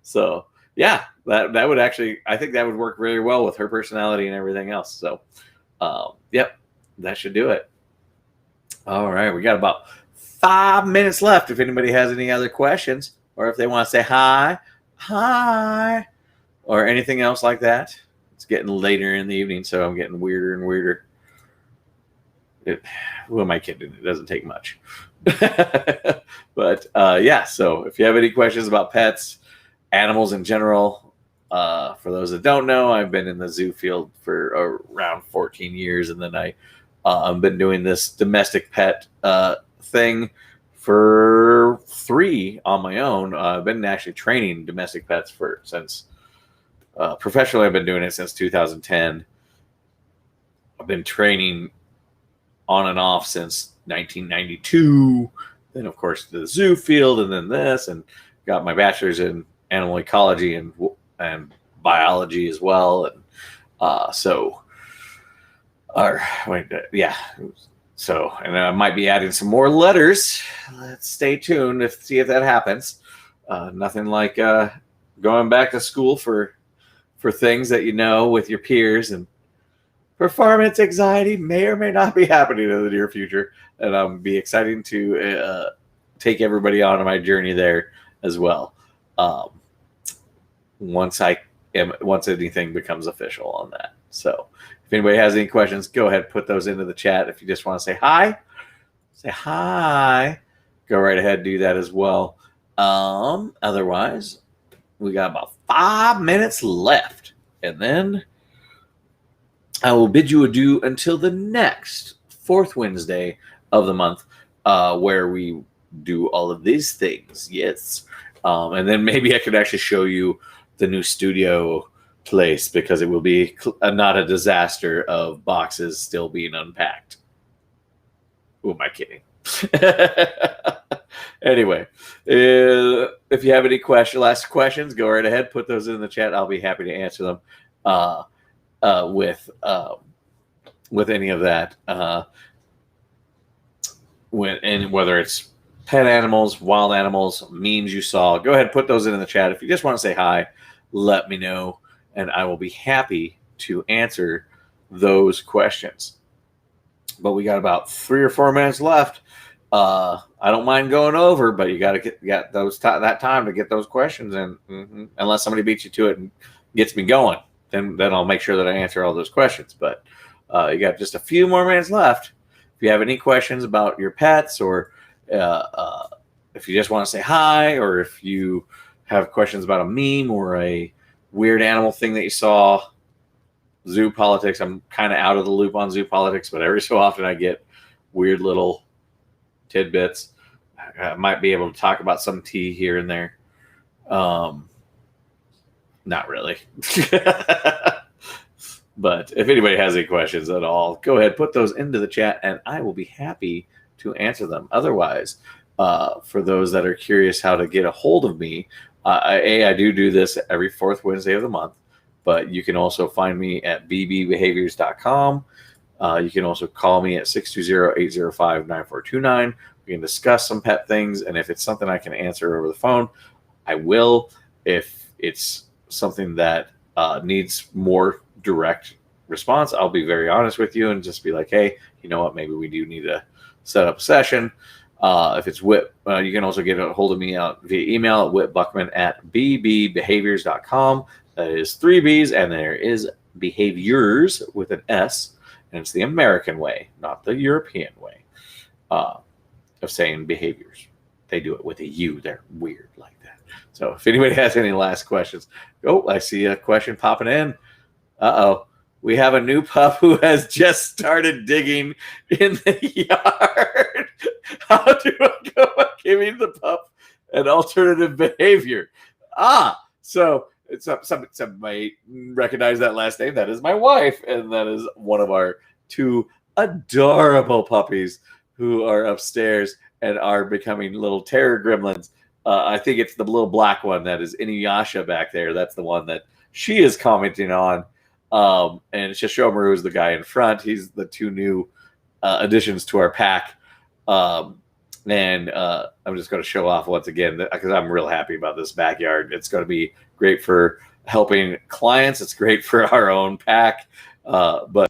So yeah, that would actually, I think that would work very well with her personality and everything else. So yep, that should do it. All right, we got about 5 minutes left. If anybody has any other questions, or if they want to say hi, or anything else like that. It's getting later in the evening, so I'm getting weirder and weirder. Who am I kidding? It doesn't take much. But yeah, so if you have any questions about pets, animals in general, for those that don't know, I've been in the zoo field for around 14 years, and then I've been doing this domestic pet thing for 3 on my own. I've been actually training domestic pets since professionally. I've been doing it since 2010. I've been training on and off since 1992. Then, of course, the zoo field, and then this, and got my bachelor's in animal ecology and biology as well. And So, and I might be adding some more letters. Let's stay tuned to see if that happens. Nothing like going back to school for for things that you know with your peers, and performance anxiety may or may not be happening in the near future, and be exciting to take everybody on my journey there as well. Once anything becomes official on that. So if anybody has any questions, go ahead, put those into the chat. If you just want to say hi, go right ahead, do that as well. Otherwise, we got about 5 minutes left, and then I will bid you adieu until the next fourth Wednesday of the month, where we do all of these things. Yes. And then maybe I could actually show you the new studio place, because it will be not a disaster of boxes still being unpacked. Who am I kidding? Anyway, if you have any last questions, go right ahead, put those in the chat. I'll be happy to answer them with any of that. Whether it's pet animals, wild animals, memes you saw, go ahead, put those in the chat. If you just want to say hi, let me know, and I will be happy to answer those questions. But we got about 3 or 4 minutes left. I don't mind going over, but you got to get that time to get those questions in. Unless somebody beats you to it and gets me going, then I'll make sure that I answer all those questions. But you got just a few more minutes left. If you have any questions about your pets, or if you just want to say hi, or if you have questions about a meme or a weird animal thing that you saw, zoo politics, I'm kind of out of the loop on zoo politics, but every so often I get weird little tidbits. I might be able to talk about some tea here and there. Not really. But if anybody has any questions at all, go ahead, put those into the chat, and I will be happy to answer them. Otherwise, for those that are curious how to get a hold of me, I do this every fourth Wednesday of the month, but you can also find me at BBBehaviors.com. You can also call me at 620-805-9429. We can discuss some pet things, and if it's something I can answer over the phone, I will. If it's something that needs more direct response, I'll be very honest with you and just be like, hey, you know what, maybe we do need to set up a session. If it's Whit, you can also get a hold of me out via email at whitbuckman@bbbehaviors.com. That is 3 B's, and there is behaviors with an S, and it's the American way, not the European way of saying behaviors. They do it with a U. They're weird like that. So if anybody has any last questions, I see a question popping in. We have a new pup who has just started digging in the yard. How do I go about giving the pup an alternative behavior? So some might recognize that last name. That is my wife, and that is one of our 2 adorable puppies who are upstairs and are becoming little terror gremlins. I think it's the little black one that is Inuyasha back there. That's the one that she is commenting on. And Shishomaru is the guy in front. He's the 2 new additions to our pack. I'm just going to show off once again because I'm real happy about this backyard. It's going to be great for helping clients. It's great for our own pack. But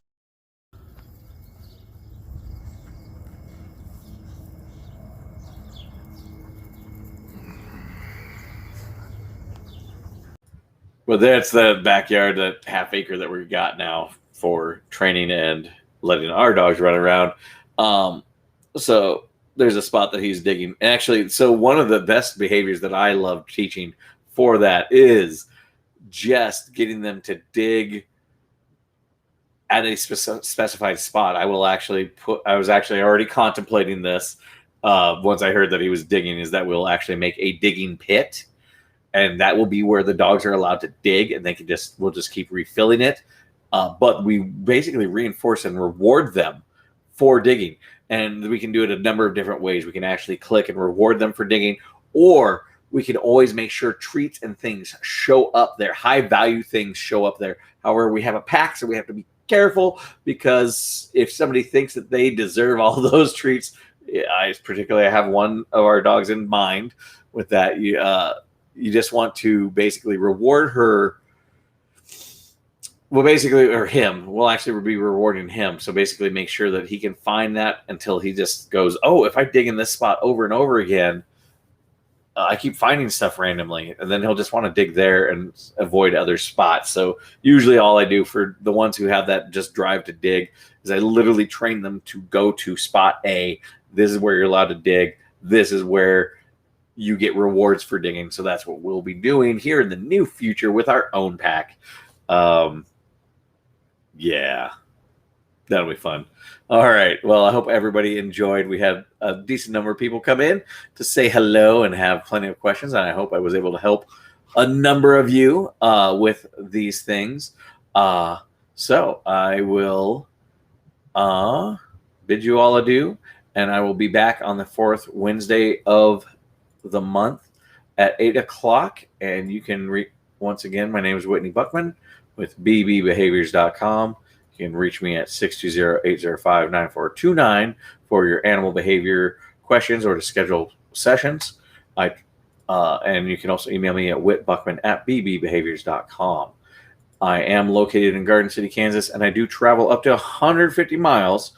that's the backyard, that half acre that we got now for training and letting our dogs run around. So there's a spot that he's digging. Actually, so one of the best behaviors that I love teaching for that is just getting them to dig at a specified spot. I was actually already contemplating this once I heard that he was digging, is that we'll actually make a digging pit. And that will be where the dogs are allowed to dig, and we'll just keep refilling it. But we basically reinforce and reward them for digging. And we can do it a number of different ways. We can actually click and reward them for digging, or we can always make sure treats and things show up there. High value things show up there. However, we have a pack, so we have to be careful, because if somebody thinks that they deserve all those treats, I have one of our dogs in mind with that. You just want to basically reward her Well, basically, or him, we'll actually be rewarding him. So basically, make sure that he can find that until he just goes, oh, if I dig in this spot over and over again, I keep finding stuff randomly. And then he'll just want to dig there and avoid other spots. So usually all I do for the ones who have that just drive to dig is I literally train them to go to spot A. This is where you're allowed to dig. This is where you get rewards for digging. So that's what we'll be doing here in the new future with our own pack. Yeah, that'll be fun. All right. Well, I hope everybody enjoyed. We had a decent number of people come in to say hello and have plenty of questions. And I hope I was able to help a number of you with these things. So I will bid you all adieu. And I will be back on the 4th Wednesday of the month at 8 o'clock. And you can once again, my name is Whitney Buckman with BBBehaviors.com. You can reach me at 620-805-9429 for your animal behavior questions or to schedule sessions. And you can also email me at whitbuckman@bbbehaviors.com. I am located in Garden City, Kansas, and I do travel up to 150 miles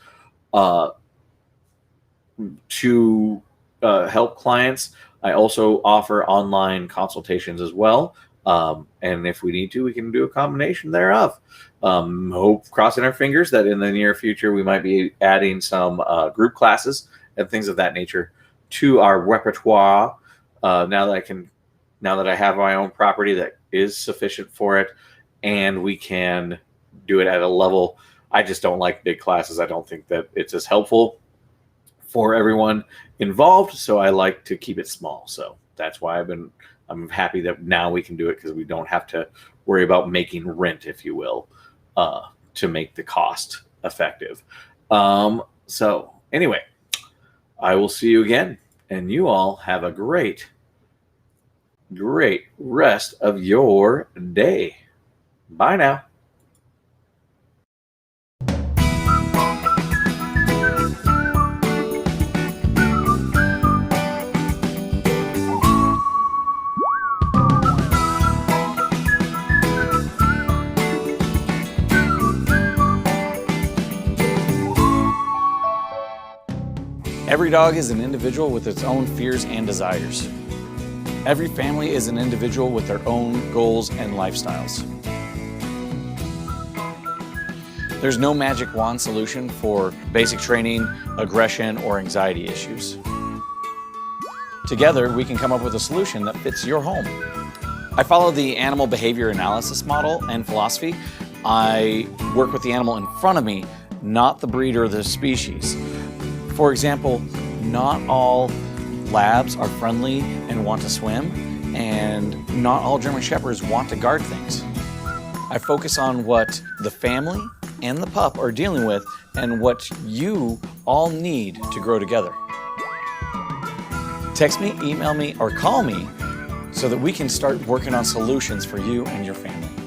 to help clients. I also offer online consultations as well. And if we need to, we can do a combination thereof. Hope, crossing our fingers, that in the near future we might be adding some group classes and things of that nature to our repertoire. Now that I have my own property that is sufficient for it, and we can do it at a level. I just don't like big classes. I don't think that it's as helpful for everyone involved. So I like to keep it small. So that's why I'm happy that now we can do it, because we don't have to worry about making rent, if you will, to make the cost effective. So anyway, I will see you again, and you all have a great rest of your day. Bye now. Every dog is an individual with its own fears and desires. Every family is an individual with their own goals and lifestyles. There's no magic wand solution for basic training, aggression, or anxiety issues. Together, we can come up with a solution that fits your home. I follow the animal behavior analysis model and philosophy. I work with the animal in front of me, not the breed or the species. For example, not all labs are friendly and want to swim, and not all German Shepherds want to guard things. I focus on what the family and the pup are dealing with and what you all need to grow together. Text me, email me, or call me so that we can start working on solutions for you and your family.